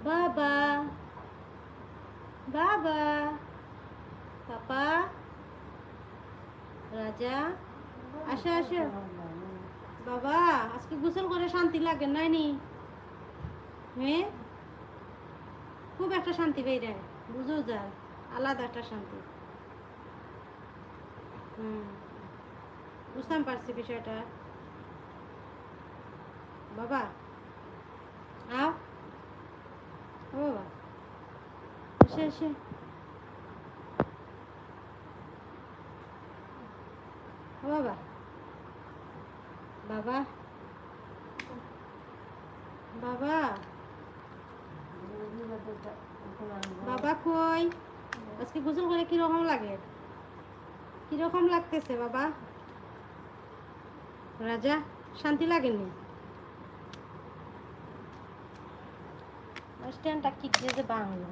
বাবা বাবা পাপা রাজা আসো আসো বাবা আজকে গোসল করে শান্তি লাগে নাইনি হ্যাঁ খুব একটা শান্তি বেড়ে বুঝো যায় আলাদা একটা শান্তি বুঝতাম পারছি বিষয়টা বাবা আও ও বাবা এসে এসে ও বাবা বাবা বাবা বাবা কই আজকে গোসল করে কিরকম লাগে কিরকম লাগতেছে বাবা রাজা শান্তি লাগেনি স্ট্যান্ডটা কি দিয়ে যে বাংলো